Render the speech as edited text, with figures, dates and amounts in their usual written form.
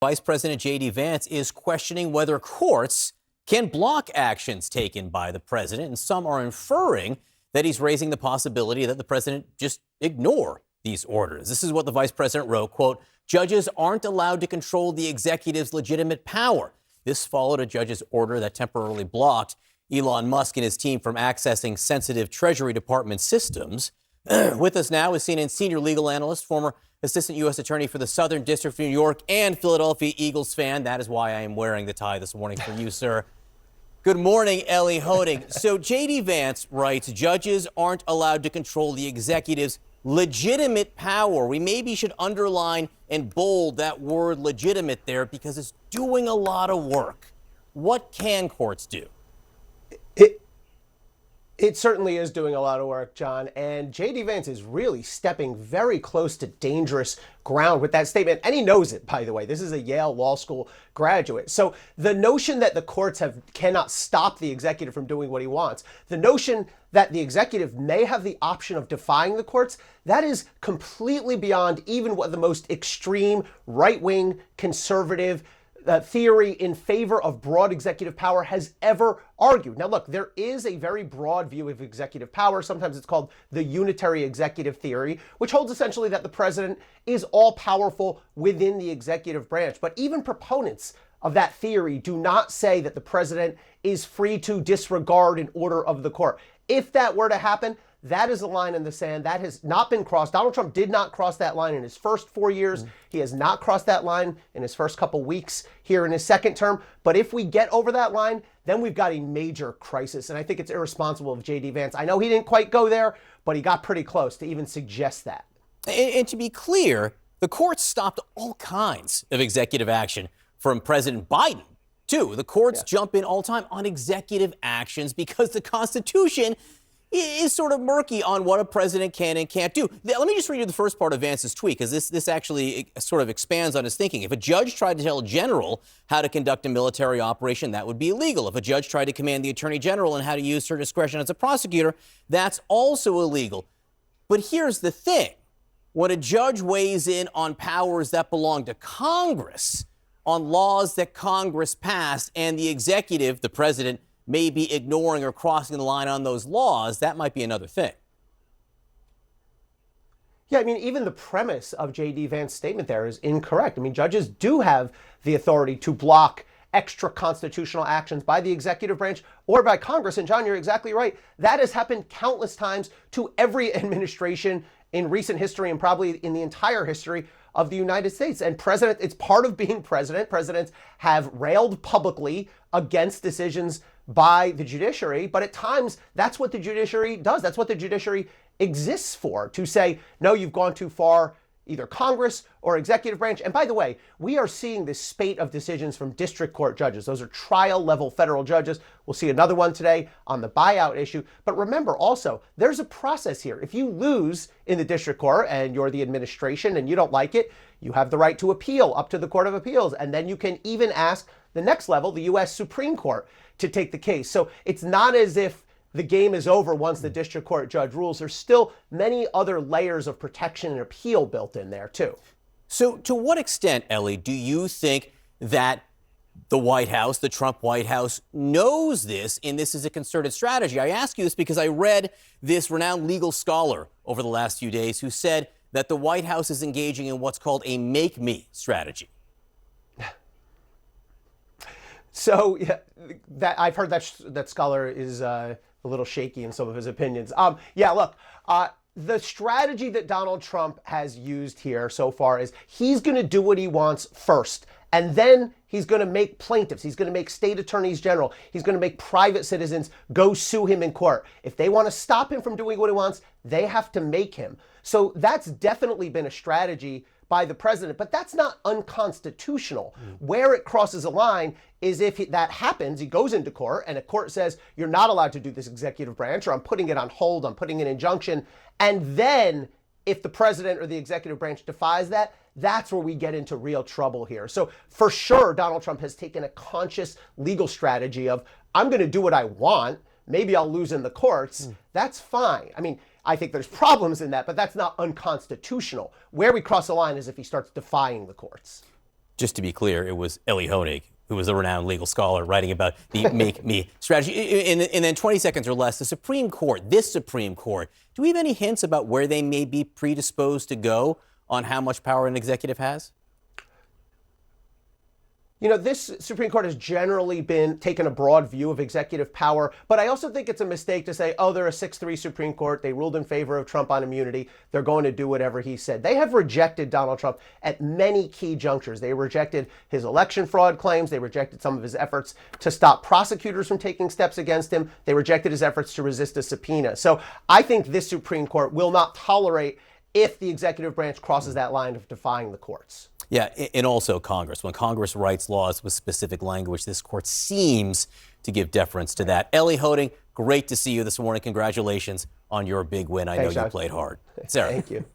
Vice President J.D. Vance is questioning whether courts can block actions taken by the president, and some are inferring that he's raising the possibility that the president just ignore these orders. This is what the vice president wrote, quote, "Judges aren't allowed to control the executive's legitimate power." This followed a judge's order that temporarily blocked Elon Musk and his team from accessing sensitive Treasury Department systems. With us now is CNN senior legal analyst, former assistant U.S. attorney for the Southern District of New York and Philadelphia Eagles fan. That is why I am wearing the tie this morning for you, sir. Good morning, Ellie Honig. So J.D. Vance writes, judges aren't allowed to control the executive's legitimate power. We maybe should underline and bold that word legitimate there because it's doing a lot of work. What can courts do? It certainly is doing a lot of work, John, and J.D. Vance is really stepping very close to dangerous ground with that statement, and he knows it, by the way. This is a Yale Law School graduate. So the notion that the courts cannot stop the executive from doing what he wants, the notion that the executive may have the option of defying the courts, that is completely beyond even what the most extreme right-wing conservative theory in favor of broad executive power has ever argued. Now, look, there is a very broad view of executive power. Sometimes it's called the unitary executive theory, which holds essentially that the president is all powerful within the executive branch. But even proponents of that theory do not say that the president is free to disregard an order of the court. If that were to happen, that is a line in the sand. That has not been crossed. Donald Trump did not cross that line in his first 4 years. He has not crossed that line in his first couple weeks here in his second term. But if we get over that line, then we've got a major crisis. And I think it's irresponsible of J.D. Vance. I know he didn't quite go there, but he got pretty close to even suggest that. And to be clear, the courts stopped all kinds of executive action from President Biden, too. The courts jump in all the time on executive actions because the Constitution is sort of murky on what a president can and can't do. Let me just read you the first part of Vance's tweet, because this actually sort of expands on his thinking. If a judge tried to tell a general how to conduct a military operation, that would be illegal. If a judge tried to command the attorney general on how to use her discretion as a prosecutor, that's also illegal. But here's the thing. When a judge weighs in on powers that belong to Congress, on laws that Congress passed, and the executive, the president, may be ignoring or crossing the line on those laws, that might be another thing. Yeah, I mean, even the premise of J.D. Vance's statement there is incorrect. I mean, judges do have the authority to block extra constitutional actions by the executive branch or by Congress. And John, you're exactly right. That has happened countless times to every administration in recent history and probably in the entire history of the United States. And it's part of being president. Presidents have railed publicly against decisions by the judiciary, but at times that's what the judiciary does. That's what the judiciary exists for, to say, no, you've gone too far, either Congress or executive branch. And by the way, we are seeing this spate of decisions from district court judges. Those are trial level federal judges. We'll see another one today on the buyout issue. But remember also, there's a process here. If you lose in the district court and you're the administration and you don't like it, you have the right to appeal up to the Court of Appeals. And then you can even ask the next level, the U.S. Supreme Court, to take the case. So it's not as if the game is over once the district court judge rules. There's still many other layers of protection and appeal built in there, too. So to what extent, Ellie, do you think that the White House, the Trump White House, knows this and this is a concerted strategy? I ask you this because I read this renowned legal scholar over the last few days who said that the White House is engaging in what's called a make me strategy. So that I've heard that scholar is a little shaky in some of his opinions. The strategy that Donald Trump has used here so far is he's going to do what he wants first. And then he's going to make plaintiffs. He's going to make state attorneys general. He's going to make private citizens go sue him in court. If they want to stop him from doing what he wants, they have to make him. So that's definitely been a strategy by the president, but that's not unconstitutional. Where it crosses a line is if that happens, he goes into court and a court says, you're not allowed to do this executive branch, or I'm putting it on hold, I'm putting an injunction. And then if the president or the executive branch defies that, that's where we get into real trouble here. So for sure, Donald Trump has taken a conscious legal strategy of, I'm going to do what I want. Maybe I'll lose in the courts. That's fine. I mean, I think there's problems in that, but that's not unconstitutional. Where we cross the line is if he starts defying the courts. Just to be clear, it was Ellie Honig, who was a renowned legal scholar, writing about the Make Me strategy. And then 20 seconds or less, the Supreme Court, this Supreme Court, do we have any hints about where they may be predisposed to go on how much power an executive has? You know, this Supreme Court has generally been taking a broad view of executive power, but I also think it's a mistake to say, oh, they're a 6-3 Supreme Court. They ruled in favor of Trump on immunity. They're going to do whatever he said. They have rejected Donald Trump at many key junctures. They rejected his election fraud claims. They rejected some of his efforts to stop prosecutors from taking steps against him. They rejected his efforts to resist a subpoena. So I think this Supreme Court will not tolerate if the executive branch crosses that line of defying the courts. Yeah, and also Congress. When Congress writes laws with specific language, this court seems to give deference to that. Ellie Honig, great to see you this morning. Congratulations on your big win. I know you played hard. Sarah. Thank you.